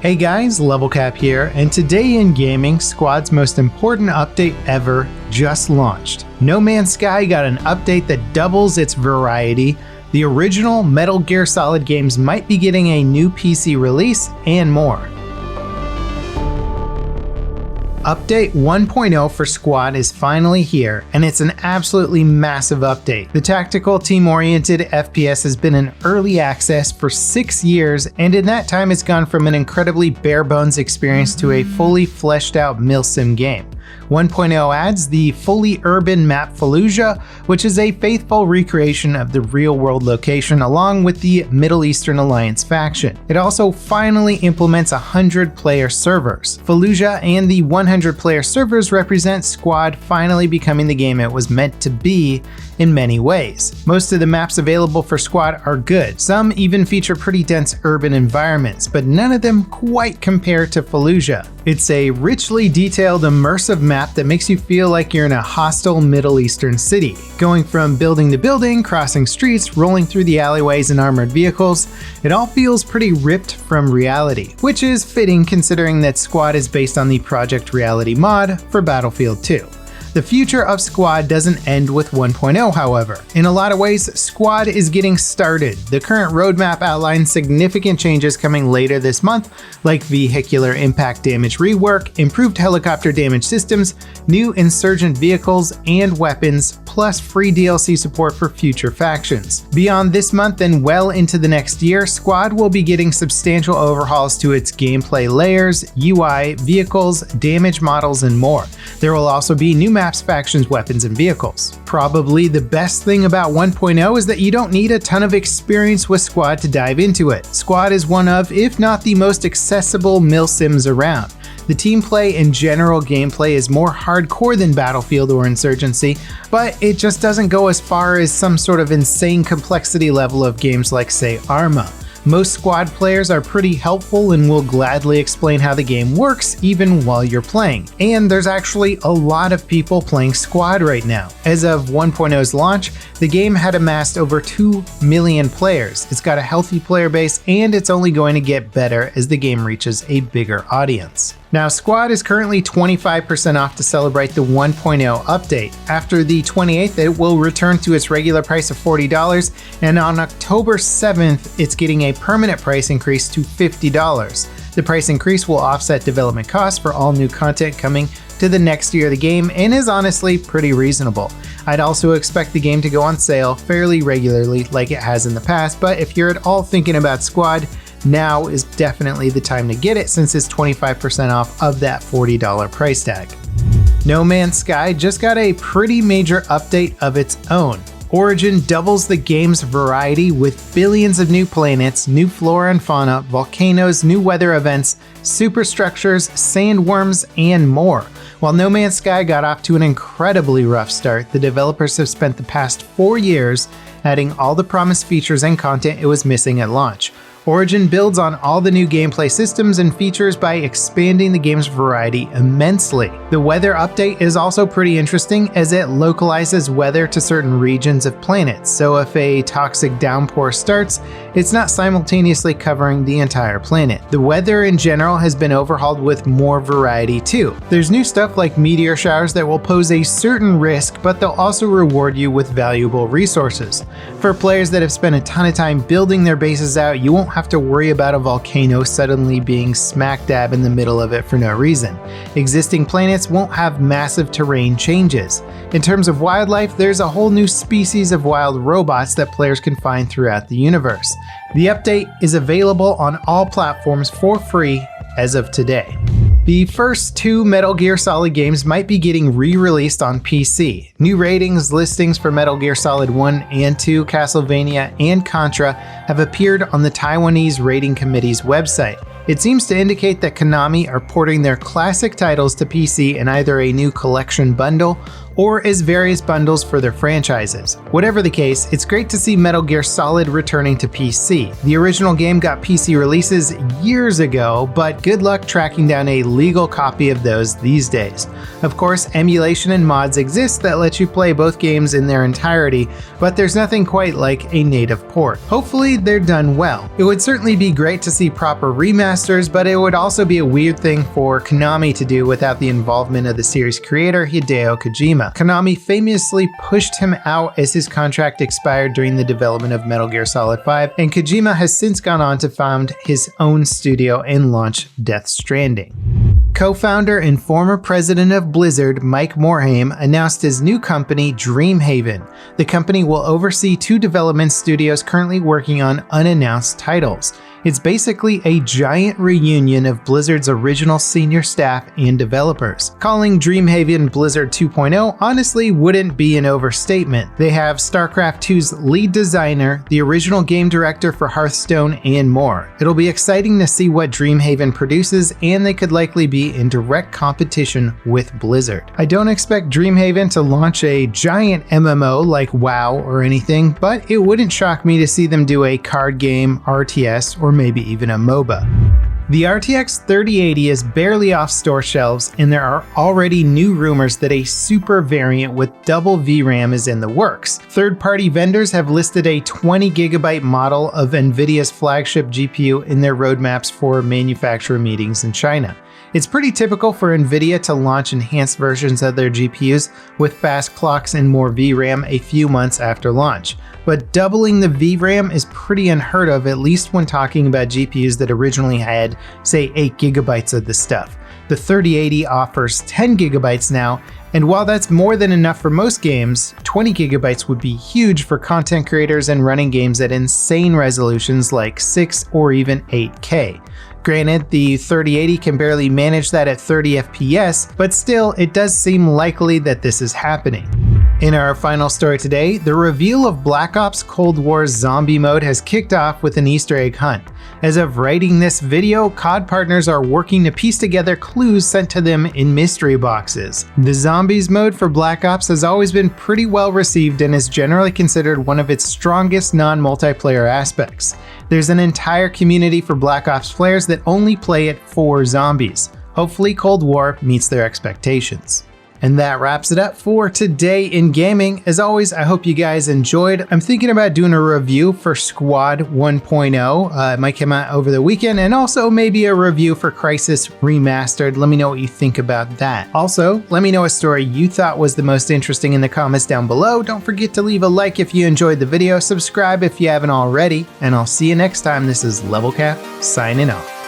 Hey guys, LevelCap here, and today in gaming, Squad's most important update ever just launched. No Man's Sky got an update that doubles its variety, the original Metal Gear Solid games might be getting a new PC release, and more. Update 1.0 for Squad is finally here, and it's an absolutely massive update. The tactical team-oriented FPS has been in early access for 6 years, and in that time it's gone from an incredibly bare-bones experience to a fully fleshed-out milsim game. 1.0 adds the fully urban map Fallujah, which is a faithful recreation of the real-world location along with the Middle Eastern Alliance faction. It also finally implements 100-player servers. Fallujah and the 100-player servers represent Squad finally becoming the game it was meant to be in many ways. Most of the maps available for Squad are good. Some even feature pretty dense urban environments, but none of them quite compare to Fallujah. It's a richly detailed, immersive map that makes you feel like you're in a hostile Middle Eastern city. Going from building to building, crossing streets, rolling through the alleyways in armored vehicles, it all feels pretty ripped from reality, which is fitting considering that Squad is based on the Project Reality mod for Battlefield 2. The future of Squad doesn't end with 1.0, however. In a lot of ways, Squad is getting started. The current roadmap outlines significant changes coming later this month, like vehicular impact damage rework, improved helicopter damage systems, new insurgent vehicles and weapons, plus free DLC support for future factions. Beyond this month and well into the next year, Squad will be getting substantial overhauls to its gameplay layers, UI, vehicles, damage models, and more. There will also be new maps, factions, weapons, and vehicles. Probably the best thing about 1.0 is that you don't need a ton of experience with Squad to dive into it. Squad is one of, if not the most accessible milsims around. The team play and general gameplay is more hardcore than Battlefield or Insurgency, but it just doesn't go as far as some sort of insane complexity level of games like, say, Arma. Most Squad players are pretty helpful and will gladly explain how the game works even while you're playing. And there's actually a lot of people playing Squad right now. As of 1.0's launch, the game had amassed over 2 million players. It's got a healthy player base and it's only going to get better as the game reaches a bigger audience. Now, Squad is currently 25% off to celebrate the 1.0 update. After the 28th, it will return to its regular price of $40, and on October 7th, it's getting a permanent price increase to $50. The price increase will offset development costs for all new content coming to the next year of the game and is honestly pretty reasonable. I'd also expect the game to go on sale fairly regularly like it has in the past, but if you're at all thinking about Squad, now is definitely the time to get it since it's 25% off of that $40 price tag. No Man's Sky just got a pretty major update of its own. Origin doubles the game's variety with billions of new planets, new flora and fauna, volcanoes, new weather events, superstructures, sandworms, and more. While No Man's Sky got off to an incredibly rough start, the developers have spent the past 4 years adding all the promised features and content it was missing at launch. Origin builds on all the new gameplay systems and features by expanding the game's variety immensely. The weather update is also pretty interesting as it localizes weather to certain regions of planets, so if a toxic downpour starts, it's not simultaneously covering the entire planet. The weather in general has been overhauled with more variety too. There's new stuff like meteor showers that will pose a certain risk, but they'll also reward you with valuable resources. For players that have spent a ton of time building their bases out, you won't have to worry about a volcano suddenly being smack dab in the middle of it for no reason. Existing planets won't have massive terrain changes. In terms of wildlife, there's a whole new species of wild robots that players can find throughout the universe. The update is available on all platforms for free as of today. The first 2 Metal Gear Solid games might be getting re-released on PC. New ratings listings for Metal Gear Solid 1 and 2, Castlevania, and Contra have appeared on the Taiwanese Rating Committee's website. It seems to indicate that Konami are porting their classic titles to PC in either a new collection bundle or as various bundles for their franchises. Whatever the case, it's great to see Metal Gear Solid returning to PC. The original game got PC releases years ago, but good luck tracking down a legal copy of those these days. Of course, emulation and mods exist that let you play both games in their entirety, but there's nothing quite like a native port. Hopefully they're done well. It would certainly be great to see proper remasters, but it would also be a weird thing for Konami to do without the involvement of the series creator Hideo Kojima. Konami famously pushed him out as his contract expired during the development of Metal Gear Solid 5, and Kojima has since gone on to found his own studio and launch Death Stranding. Co-founder and former president of Blizzard, Mike Morhaime, announced his new company, Dreamhaven. The company will oversee 2 development studios currently working on unannounced titles. It's basically a giant reunion of Blizzard's original senior staff and developers. Calling Dreamhaven Blizzard 2.0 honestly wouldn't be an overstatement. They have StarCraft 2's lead designer, the original game director for Hearthstone, and more. It'll be exciting to see what Dreamhaven produces, and they could likely be in direct competition with Blizzard. I don't expect Dreamhaven to launch a giant MMO like WoW or anything, but it wouldn't shock me to see them do a card game, RTS, or maybe even a MOBA. The RTX 3080 is barely off store shelves, and there are already new rumors that a super variant with double VRAM is in the works. Third-party vendors have listed a 20GB model of NVIDIA's flagship GPU in their roadmaps for manufacturer meetings in China. It's pretty typical for NVIDIA to launch enhanced versions of their GPUs with fast clocks and more VRAM a few months after launch. But doubling the VRAM is pretty unheard of, at least when talking about GPUs that originally had, say, 8GB of the stuff. The 3080 offers 10GB now, and while that's more than enough for most games, 20GB would be huge for content creators and running games at insane resolutions like 6 or even 8K. Granted, the 3080 can barely manage that at 30 FPS, but still, it does seem likely that this is happening. In our final story today, the reveal of Black Ops Cold War Zombie Mode has kicked off with an Easter egg hunt. As of writing this video, COD partners are working to piece together clues sent to them in mystery boxes. The Zombies mode for Black Ops has always been pretty well received and is generally considered one of its strongest non-multiplayer aspects. There's an entire community for Black Ops players that only play it for zombies. Hopefully Cold War meets their expectations. And that wraps it up for today in gaming. As always, I hope you guys enjoyed. I'm thinking about doing a review for Squad 1.0. It might come out over the weekend, and also maybe a review for Crysis Remastered. Let me know what you think about that. Also, let me know a story you thought was the most interesting in the comments down below. Don't forget to leave a like if you enjoyed the video, subscribe if you haven't already, and I'll see you next time. This is LevelCap signing off.